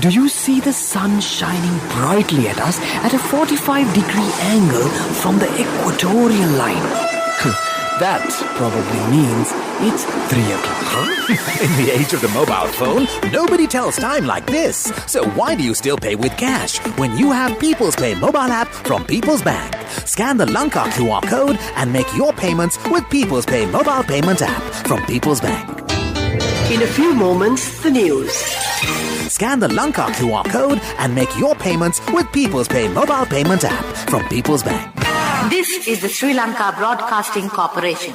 Do you see the sun shining brightly at us at a 45-degree angle from the equatorial line? That probably means it's 3 o'clock. Huh? In the age of the mobile phone, nobody tells time like this. So why do you still pay with cash when you have People's Pay mobile app from People's Bank? Scan the Lanka QR code and make your payments with People's Pay mobile payment app from People's Bank. In a few moments, the news. Scan the Lanka QR code and make your payments with People's Pay mobile payment app from People's Bank. This is the Sri Lanka Broadcasting Corporation.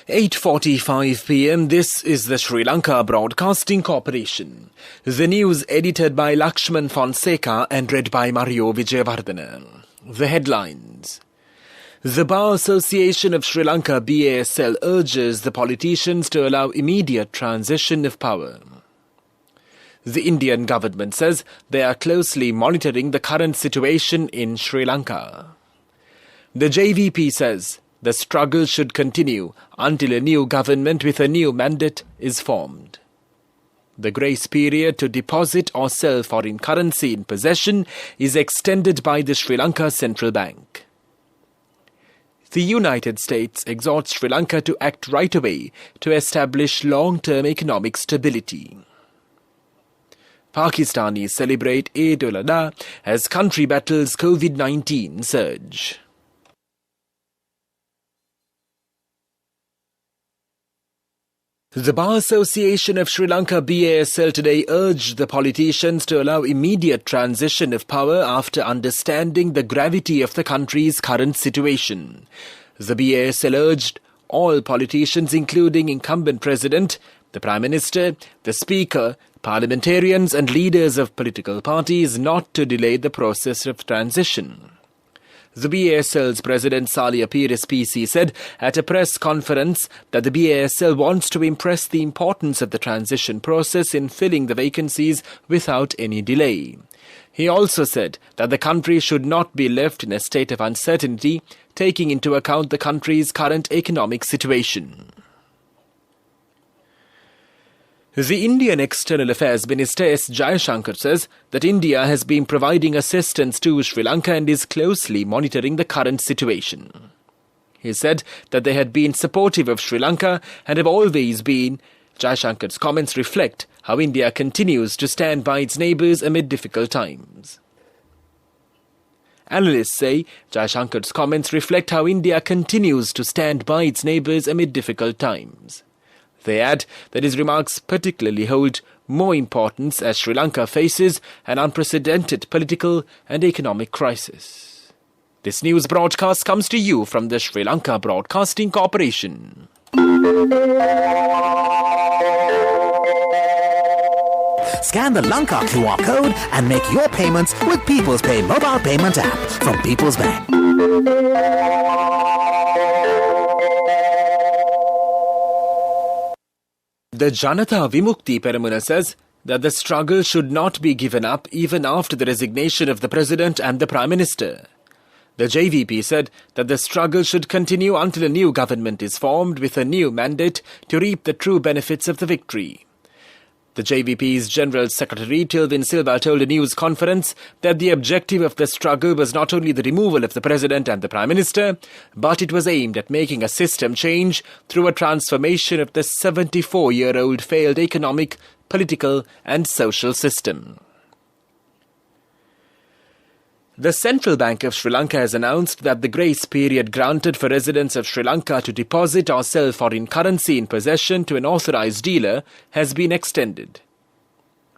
8:45 p.m. This is the Sri Lanka Broadcasting Corporation. The news edited by Lakshman Fonseca and read by Mario Vijayavardhana. The headlines. The Bar Association of Sri Lanka BASL urges the politicians to allow immediate transition of power. The Indian government says they are closely monitoring the current situation in Sri Lanka. The JVP says the struggle should continue until a new government with a new mandate is formed. The grace period to deposit or sell foreign currency in possession is extended by the Sri Lanka Central Bank. The United States exhorts Sri Lanka to act right away to establish long-term economic stability. Pakistanis celebrate Eid-ul-Adha as country battles COVID-19 surge. The Bar Association of Sri Lanka BASL today urged the politicians to allow immediate transition of power after understanding the gravity of the country's current situation. The BASL urged all politicians, including incumbent President, the Prime Minister, the Speaker, parliamentarians and leaders of political parties not to delay the process of transition. The BASL's President Salia Pires PC said at a press conference that the BASL wants to impress the importance of the transition process in filling the vacancies without any delay. He also said that the country should not be left in a state of uncertainty, taking into account the country's current economic situation. The Indian External Affairs Minister S. Jaishankar says that India has been providing assistance to Sri Lanka and is closely monitoring the current situation. He said that they had been supportive of Sri Lanka and have always been. Jaishankar's comments reflect how India continues to stand by its neighbours amid difficult times. Analysts say Jaishankar's comments reflect how India continues to stand by its neighbours amid difficult times. They add that his remarks particularly hold more importance as Sri Lanka faces an unprecedented political and economic crisis. This news broadcast comes to you from the Sri Lanka Broadcasting Corporation. Scan the Lanka QR code and make your payments with People's Pay mobile payment app from People's Bank. The Janata Vimukti Peramuna says that the struggle should not be given up even after the resignation of the President and the Prime Minister. The JVP said that the struggle should continue until a new government is formed with a new mandate to reap the true benefits of the victory. The JVP's General Secretary Tilvin Silva told a news conference that the objective of the struggle was not only the removal of the President and the Prime Minister, but it was aimed at making a system change through a transformation of the 74-year-old failed economic, political and social system. The Central Bank of Sri Lanka has announced that the grace period granted for residents of Sri Lanka to deposit or sell foreign currency in possession to an authorised dealer has been extended.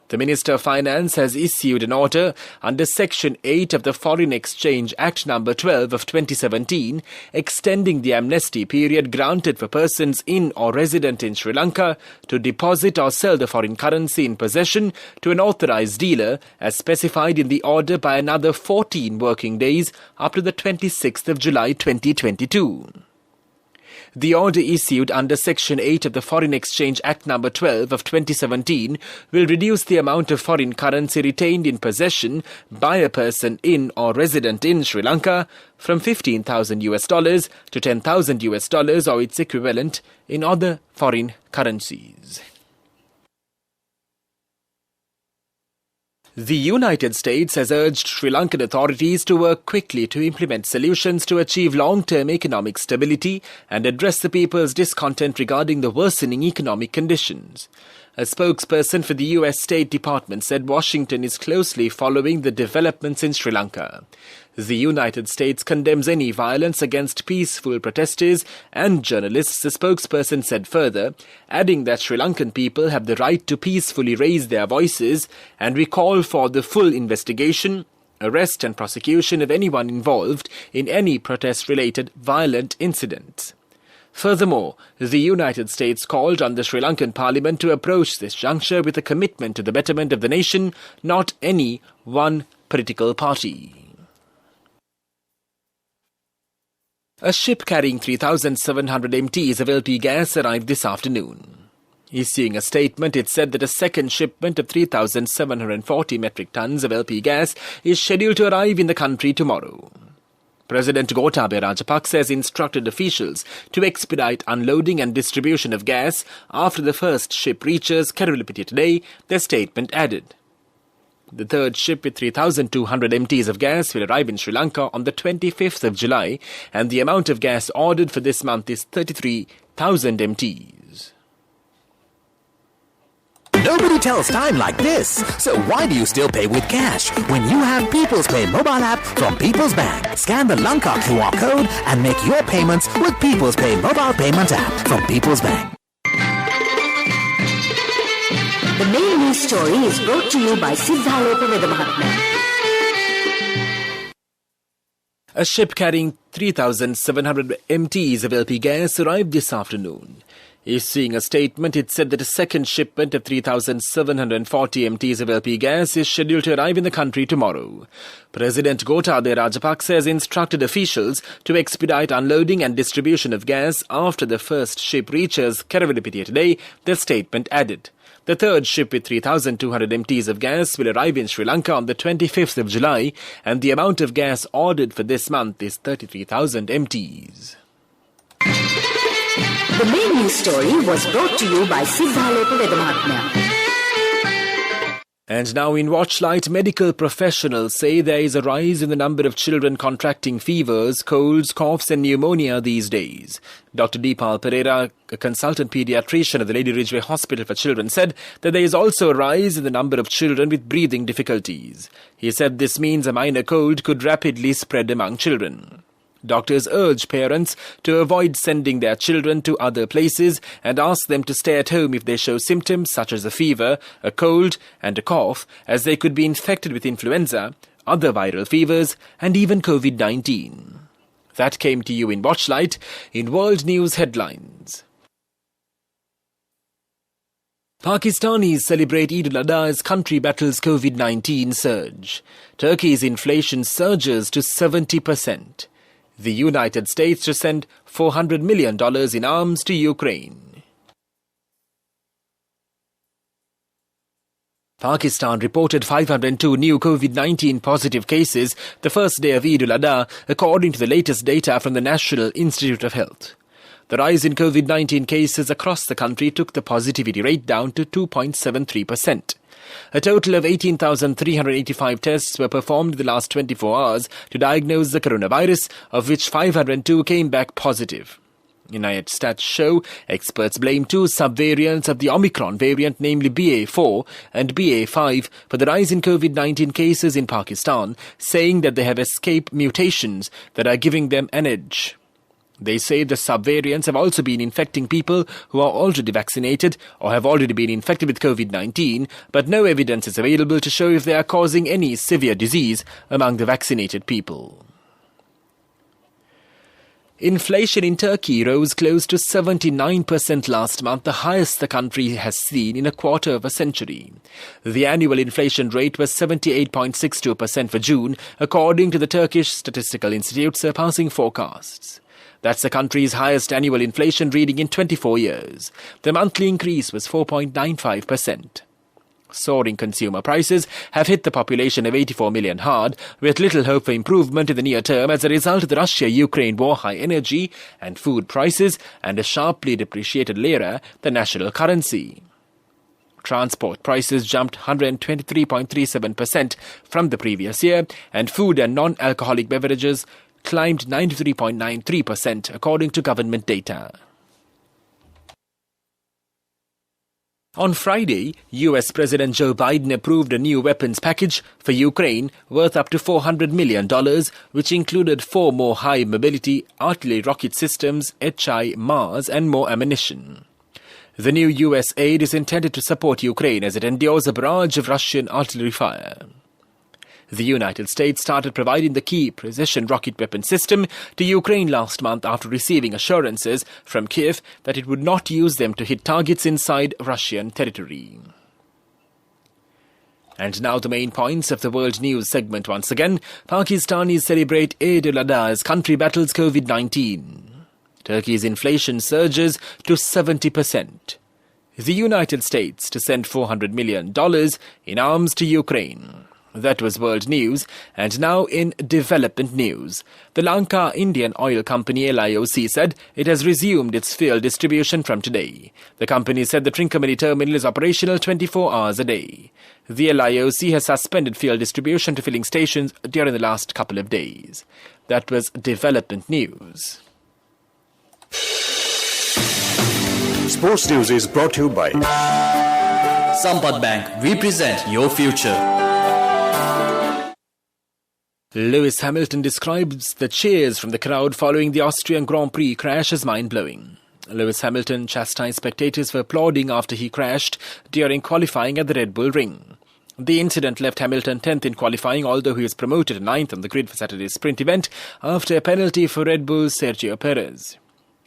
The Minister of Finance has issued an order under Section 8 of the Foreign Exchange Act No. 12 of 2017, extending the amnesty period granted for persons in or resident in Sri Lanka to deposit or sell the foreign currency in possession to an authorised dealer, as specified in the order, by another 14 working days up to the 26th of July 2022. The order issued under Section 8 of the Foreign Exchange Act No. 12 of 2017 will reduce the amount of foreign currency retained in possession by a person in or resident in Sri Lanka from $15,000 to $10,000 or its equivalent in other foreign currencies. The United States has urged Sri Lankan authorities to work quickly to implement solutions to achieve long-term economic stability and address the people's discontent regarding the worsening economic conditions. A spokesperson for the U.S. State Department said Washington is closely following the developments in Sri Lanka. The United States condemns any violence against peaceful protesters and journalists, the spokesperson said further, adding that Sri Lankan people have the right to peacefully raise their voices, and we call for the full investigation, arrest and prosecution of anyone involved in any protest-related violent incidents. Furthermore, the United States called on the Sri Lankan Parliament to approach this juncture with a commitment to the betterment of the nation, not any one political party. A ship carrying 3,700 MTs of LP gas arrived this afternoon. Issuing a statement, it said that a second shipment of 3,740 metric tons of LP gas is scheduled to arrive in the country tomorrow. President Gotabaya Rajapaksa has instructed officials to expedite unloading and distribution of gas after the first ship reaches Keralapitiya today, the statement added. The third ship with 3,200 MTs of gas will arrive in Sri Lanka on the 25th of July, and the amount of gas ordered for this month is 33,000 MTs. Nobody tells time like this. So why do you still pay with cash when you have People's Pay mobile app from People's Bank? Scan the Lanka QR code and make your payments with People's Pay mobile payment app from People's Bank. The main news story is brought to you by Siddhaloka Vedamahatma. A ship carrying 3,700 MTs of LP gas arrived this afternoon. Issuing a statement, it said that a second shipment of 3,740 MTs of LP gas is scheduled to arrive in the country tomorrow. President Gotabaya Rajapaksa has instructed officials to expedite unloading and distribution of gas after the first ship reaches Keralapitiya today, the statement added. The third ship with 3,200 MTs of gas will arrive in Sri Lanka on the 25th of July, and the amount of gas ordered for this month is 33,000 MTs. The main news story was brought to you by Siddhaloka Vedamahatma. And now in Watchlight, medical professionals say there is a rise in the number of children contracting fevers, colds, coughs and pneumonia these days. Dr. Deepal Pereira, a consultant paediatrician at the Lady Ridgeway Hospital for Children, said that there is also a rise in the number of children with breathing difficulties. He said this means a minor cold could rapidly spread among children. Doctors urge parents to avoid sending their children to other places and ask them to stay at home if they show symptoms such as a fever, a cold and a cough, as they could be infected with influenza, other viral fevers and even COVID-19. That came to you in Watchlight in World News Headlines. Pakistanis celebrate Eid al-Adha as country battles COVID-19 surge. Turkey's inflation surges to 70%. The United States to send $400 million in arms to Ukraine. Pakistan reported 502 new COVID-19 positive cases the first day of Eid al-Adha, according to the latest data from the National Institute of Health. The rise in COVID-19 cases across the country took the positivity rate down to 2.73%. A total of 18,385 tests were performed in the last 24 hours to diagnose the coronavirus, of which 502 came back positive. United stats show experts blame two subvariants of the Omicron variant, namely BA4 and BA5, for the rise in COVID-19 cases in Pakistan, saying that they have escaped mutations that are giving them an edge. They say the subvariants have also been infecting people who are already vaccinated or have already been infected with COVID-19, but no evidence is available to show if they are causing any severe disease among the vaccinated people. Inflation in Turkey rose close to 79% last month, the highest the country has seen in a quarter of a century. The annual inflation rate was 78.62% for June, according to the Turkish Statistical Institute, surpassing forecasts. That's the country's highest annual inflation reading in 24 years. The monthly increase was 4.95%. Soaring consumer prices have hit the population of 84 million hard, with little hope for improvement in the near term as a result of the Russia-Ukraine war, high energy and food prices, and a sharply depreciated lira, the national currency. Transport prices jumped 123.37% from the previous year, and food and non-alcoholic beverages climbed 93.93%, according to government data. On Friday, US President Joe Biden approved a new weapons package for Ukraine worth up to $400 million, which included 4 more high-mobility artillery rocket systems, HIMARS, and more ammunition. The new US aid is intended to support Ukraine as it endures a barrage of Russian artillery fire. The United States started providing the key precision rocket weapon system to Ukraine last month after receiving assurances from Kiev that it would not use them to hit targets inside Russian territory. And now the main points of the world news segment once again. Pakistanis celebrate Eid al-Adha as country battles COVID-19. Turkey's inflation surges to 70%. The United States to send $400 million in arms to Ukraine. That was world news, and now in development news. The Lanka Indian Oil Company LIOC said it has resumed its fuel distribution from today. The company said the Trincomalee terminal is operational 24 hours a day. The LIOC has suspended fuel distribution to filling stations during the last couple of days. That was development news. Sports News is brought to you by Sampath Bank. We present your future. Lewis Hamilton describes the cheers from the crowd following the Austrian Grand Prix crash as mind-blowing. Lewis Hamilton chastised spectators for applauding after he crashed during qualifying at the Red Bull Ring. The incident left Hamilton 10th in qualifying, although he was promoted to 9th on the grid for Saturday's sprint event after a penalty for Red Bull's Sergio Perez.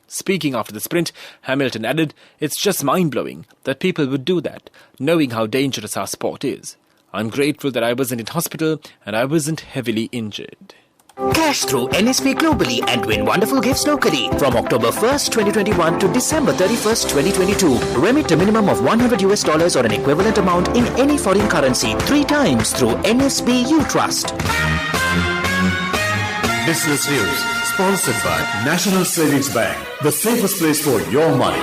Speaking after the sprint, Hamilton added, "It's just mind-blowing that people would do that, knowing how dangerous our sport is. I'm grateful that I wasn't in hospital and I wasn't heavily injured." Cash through NSP globally and win wonderful gifts locally. From October 1st, 2021 to December 31st, 2022. Remit a minimum of $100 or an equivalent amount in any foreign currency 3 times through NSB U Trust. Business News, sponsored by National Savings Bank, the safest place for your money.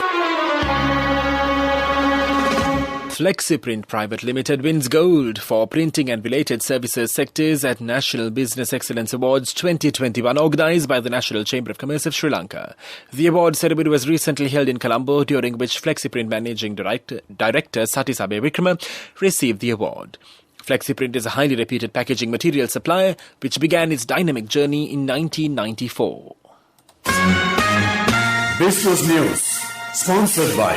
Flexiprint Private Limited wins gold for printing and related services sectors at National Business Excellence Awards 2021 organised by the National Chamber of Commerce of Sri Lanka. The award ceremony was recently held in Colombo, during which Flexiprint Managing Director Satisabe Vikrama received the award. Flexiprint is a highly reputed packaging material supplier which began its dynamic journey in 1994. Business News, sponsored by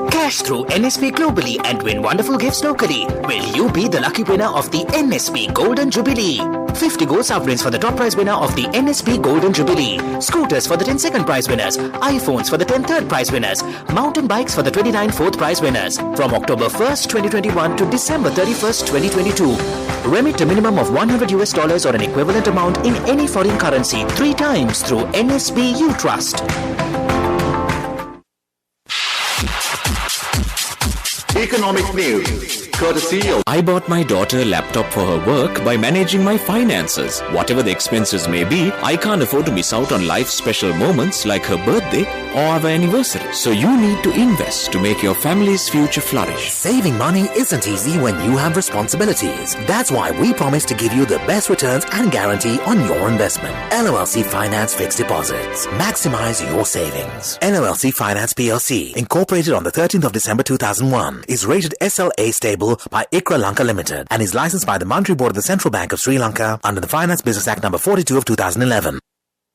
Cash through NSP globally and win wonderful gifts locally. Will you be the lucky winner of the NSP Golden Jubilee? 50 gold sovereigns for the top prize winner of the NSP Golden Jubilee. Scooters for the 10 second prize winners. iPhones for the 10 third prize winners. Mountain bikes for the 29 fourth prize winners. From October 1st, 2021 to December 31st, 2022. Remit a minimum of $100 or an equivalent amount in any foreign currency 3 times through NSB U Trust. Economic News, courtesy of I bought my daughter a laptop for her work by managing my finances. Whatever the expenses may be, I can't afford to miss out on life's special moments like her birthday or our anniversary. So you need to invest to make your family's future flourish. Saving money isn't easy when you have responsibilities. That's why we promise to give you the best returns and guarantee on your investment. LOLC Finance Fixed Deposits. Maximize your savings. LOLC Finance PLC, incorporated on the 13th of December 2001, is rated SLA stable by ICRA Lanka Limited and is licensed by the Monetary Board of the Central Bank of Sri Lanka under the Finance Business Act number 42 of 2011.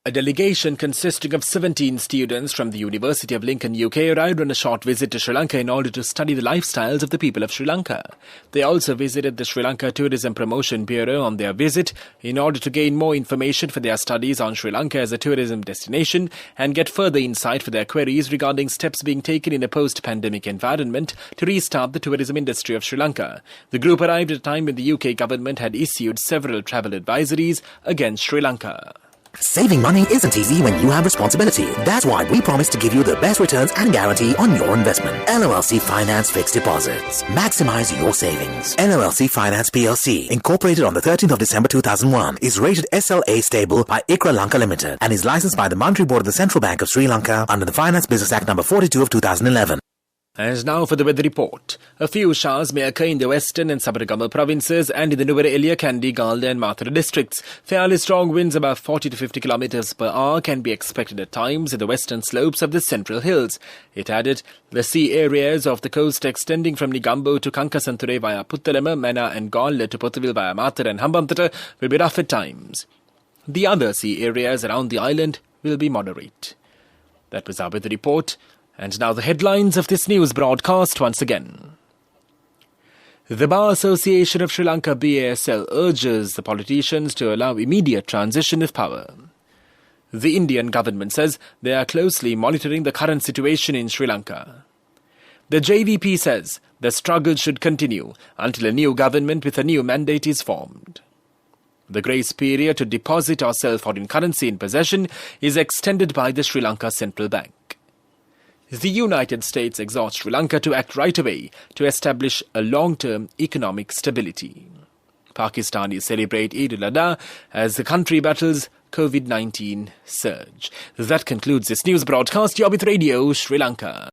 A delegation consisting of 17 students from the University of Lincoln, UK, arrived on a short visit to Sri Lanka in order to study the lifestyles of the people of Sri Lanka. They also visited the Sri Lanka Tourism Promotion Bureau on their visit in order to gain more information for their studies on Sri Lanka as a tourism destination and get further insight for their queries regarding steps being taken in a post-pandemic environment to restart the tourism industry of Sri Lanka. The group arrived at a time when the UK government had issued several travel advisories against Sri Lanka. Saving money isn't easy when you have responsibility. That's why we promise to give you the best returns and guarantee on your investment. LOLC Finance Fixed Deposits. Maximize your savings. LOLC Finance PLC, incorporated on the 13th of December 2001, is rated SLA stable by ICRA Lanka Limited and is licensed by the Monetary Board of the Central Bank of Sri Lanka under the Finance Business Act number 42 of 2011. And now for the weather report. A few showers may occur in the western and Sabaragamal provinces and in the Nuwara Eliya, Kandy, Galda and Mathura districts. Fairly strong winds above 40 to 50 kilometers per hour can be expected at times in the western slopes of the central hills. It added, the sea areas of the coast extending from Nigambo to Kankasanture via Puttalama, Mena and Galda to Pothaville via Mathura and Hambantota will be rough at times. The other sea areas around the island will be moderate. That was our weather report. And now the headlines of this news broadcast once again. The Bar Association of Sri Lanka BASL urges the politicians to allow immediate transition of power. The Indian government says they are closely monitoring the current situation in Sri Lanka. The JVP says the struggle should continue until a new government with a new mandate is formed. The grace period to deposit or sell foreign currency in possession is extended by the Sri Lanka Central Bank. The United States exhorts Sri Lanka to act right away to establish a long-term economic stability. Pakistanis celebrate Eid al-Adha as the country battles COVID-19 surge. That concludes this news broadcast. You're with Radio Sri Lanka.